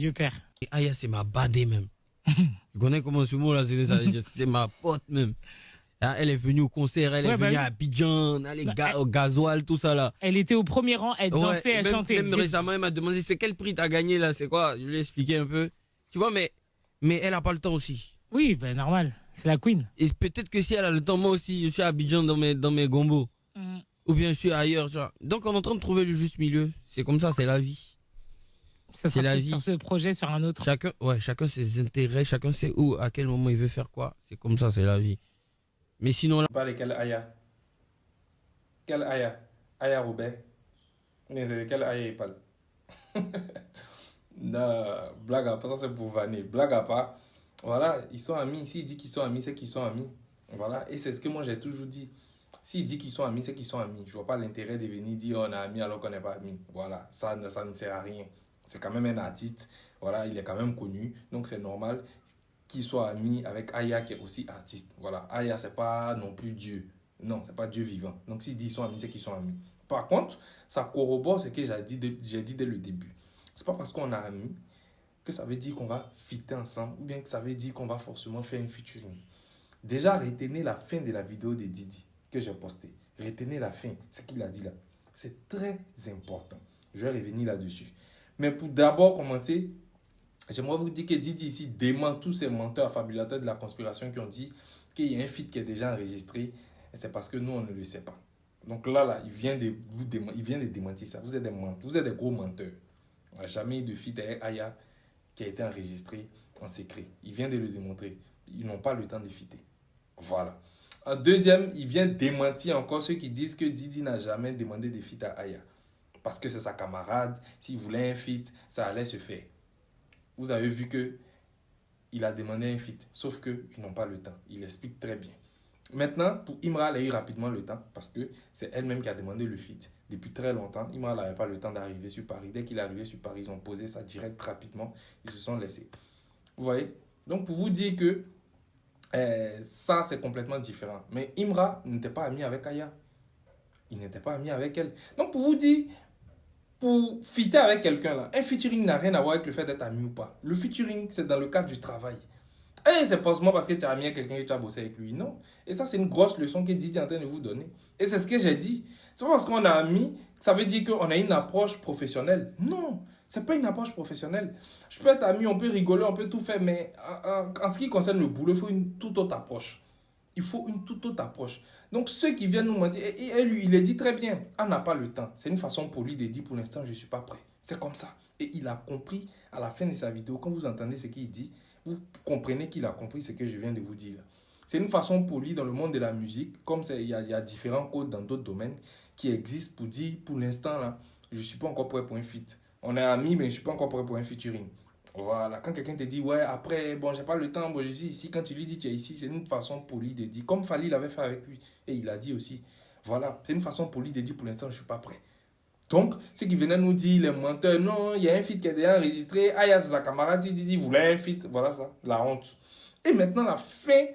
Dieu père. Et Aya, c'est ma badée même. Tu connais comment ce mot-là, c'est ma pote même. Hein, elle est venue au concert, elle est venue à Abidjan, au gasoil, tout ça là. Elle était au premier rang, elle dansait, elle chantait. Même récemment, elle m'a demandé c'est quel prix t'as gagné là, c'est quoi? Je lui ai expliqué un peu. Tu vois, mais elle a pas le temps aussi. Oui, ben normal, c'est la queen. Et peut-être que si elle a le temps, moi aussi, je suis à Abidjan dans mes gombos. Ou bien je suis ailleurs, tu vois. Donc on est en train de trouver le juste milieu. C'est comme ça, c'est la vie. C'est la vie. Sur ce projet, sur un autre. Chacun ses intérêts, chacun sait où, à quel moment il veut faire quoi. C'est comme ça, c'est la vie. Mais sinon là. Parle quelle Aya? Quelle Aya? Aya Robert. Mais c'est de quelle Aya il parle? Non, blague à part, ça c'est pour vanner. Blague à part. Voilà, ils sont amis. S'il dit qu'ils sont amis, c'est qu'ils sont amis. Voilà, et c'est ce que moi j'ai toujours dit. S'il dit qu'ils sont amis, c'est qu'ils sont amis. Je vois pas l'intérêt de venir dire on est amis alors qu'on n'est pas amis. Voilà, ça ne sert à rien. C'est quand même un artiste. Voilà, il est quand même connu. Donc c'est normal qu'il soit ami avec Aya qui est aussi artiste. Voilà, Aya c'est pas non plus Dieu. Non, c'est pas Dieu vivant. Donc s'il dit qu'ils sont amis, c'est qu'ils sont amis. Par contre, ça corrobore ce que j'ai dit dès le début. C'est pas parce qu'on est amis que ça veut dire qu'on va fitter ensemble ou bien que ça veut dire qu'on va forcément faire une featuring. Déjà, retenez la fin de la vidéo de Didi que j'ai postée. Retenez la fin, ce qu'il a dit là. C'est très important. Je vais revenir là-dessus. Mais pour d'abord commencer, j'aimerais vous dire que Didi ici dément tous ces menteurs fabulateurs de la conspiration qui ont dit qu'il y a un feat qui est déjà enregistré. Et c'est parce que nous, on ne le sait pas. Donc là, il vient de démentir ça. Vous êtes des gros menteurs. Il n'y a jamais eu de feat avec Aya qui a été enregistré en secret. Il vient de le démontrer. Ils n'ont pas le temps de fitter. Voilà. En deuxième, il vient démentir encore ceux qui disent que Didi n'a jamais demandé de feat à Aya. Parce que c'est sa camarade. S'il voulait un feat, ça allait se faire. Vous avez vu que il a demandé un feat. Sauf qu'ils n'ont pas le temps. Il explique très bien. Maintenant, pour Imra, elle a eu rapidement le temps. Parce que c'est elle-même qui a demandé le feat. Depuis très longtemps, Imra n'avait pas le temps d'arriver sur Paris. Dès qu'il est arrivé sur Paris, ils ont posé ça direct rapidement. Ils se sont laissés. Vous voyez? Donc, pour vous dire que ça, c'est complètement différent. Mais Imra n'était pas ami avec Aya. Il n'était pas ami avec elle. Donc, pour vous dire, pour fitter avec quelqu'un là, un featuring n'a rien à voir avec le fait d'être ami ou pas. Le featuring, c'est dans le cadre du travail. Et c'est forcément parce que tu as ami à quelqu'un et tu as bossé avec lui. Non. Et ça, c'est une grosse leçon que Didi est en train de vous donner. Et c'est ce que j'ai dit. C'est pas parce qu'on a ami que ça veut dire qu'on a une approche professionnelle. Non. C'est pas une approche professionnelle. Je peux être ami, on peut rigoler, on peut tout faire, mais en ce qui concerne le boulot, il faut une toute autre approche. Il faut une toute autre approche. Donc, ceux qui viennent nous mentir, et lui, il le dit très bien, on n'a pas le temps. C'est une façon polie de dire, pour l'instant, je ne suis pas prêt. C'est comme ça. Et il a compris à la fin de sa vidéo, quand vous entendez ce qu'il dit, vous comprenez qu'il a compris ce que je viens de vous dire. C'est une façon polie dans le monde de la musique, comme il y a différents codes dans d'autres domaines qui existent pour dire, pour l'instant, là, je ne suis pas encore prêt pour un feat. On est amis, mais je ne suis pas encore prêt pour un featuring. Voilà, quand quelqu'un te dit, ouais, après, bon, j'ai pas le temps, bon, je suis ici. Quand tu lui dis, tu es ici, c'est une façon polie de dire, comme Fali l'avait fait avec lui. Et il a dit aussi, voilà, c'est une façon polie de dire, pour l'instant, je suis pas prêt. Donc, ceux qui venaient nous dire, les menteurs, non, il y a un feat qui est déjà enregistré. Ah, il y a sa camarade, il dit, il voulait un feat. Voilà ça, la honte. Et maintenant, la fin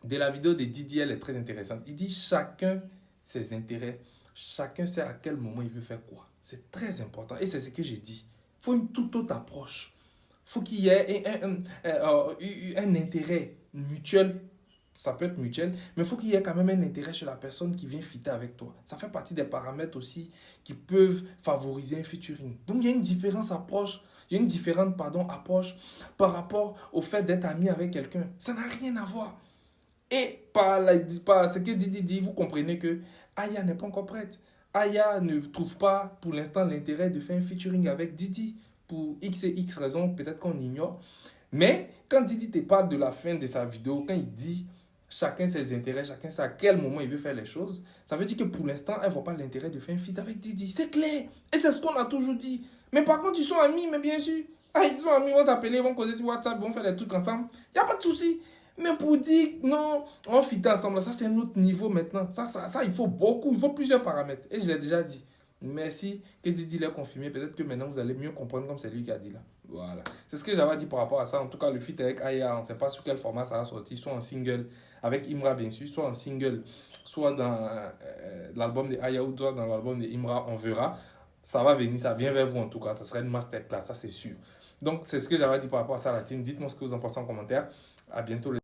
de la vidéo de Didi, elle est très intéressante. Il dit, chacun ses intérêts, chacun sait à quel moment il veut faire quoi. C'est très important. Et c'est ce que j'ai dit. Il faut une toute autre approche. Il faut qu'il y ait un intérêt mutuel. Ça peut être mutuel, mais il faut qu'il y ait quand même un intérêt chez la personne qui vient fitter avec toi. Ça fait partie des paramètres aussi qui peuvent favoriser un featuring. Donc, il y a une différente approche. Il y a une différente approche par rapport au fait d'être ami avec quelqu'un. Ça n'a rien à voir. Et par ce que Didi dit, vous comprenez que Aya n'est pas encore prête. Aya ne trouve pas pour l'instant l'intérêt de faire un featuring avec Didi. Pour X et X raisons, peut-être qu'on ignore. Mais quand Didi te parle de la fin de sa vidéo, quand il dit chacun ses intérêts, chacun sait à quel moment il veut faire les choses, ça veut dire que pour l'instant, elle ne voit pas l'intérêt de faire un feat avec Didi. C'est clair. Et c'est ce qu'on a toujours dit. Mais par contre, ils sont amis, mais bien sûr. Ah, ils sont amis, ils vont s'appeler, ils vont causer sur WhatsApp, ils vont faire des trucs ensemble. Il n'y a pas de souci. Mais pour dire non, on fit ensemble, ça c'est un autre niveau maintenant. Ça, il faut beaucoup, il faut plusieurs paramètres. Et je l'ai déjà dit. Merci que Didi l'a confirmé. Peut-être que maintenant vous allez mieux comprendre comme c'est lui qui a dit là. Voilà. C'est ce que j'avais dit par rapport à ça. En tout cas, le feat avec Aya, on ne sait pas sur quel format ça va sortir. Soit en single avec Imra, bien sûr. Soit en single, soit dans l'album de Aya ou soit dans l'album de Imra. On verra. ça va venir, ça vient vers vous en tout cas. Ça sera une masterclass, ça c'est sûr. Donc, c'est ce que j'avais dit par rapport à ça, la team. Dites-moi ce que vous en pensez en commentaire. À bientôt.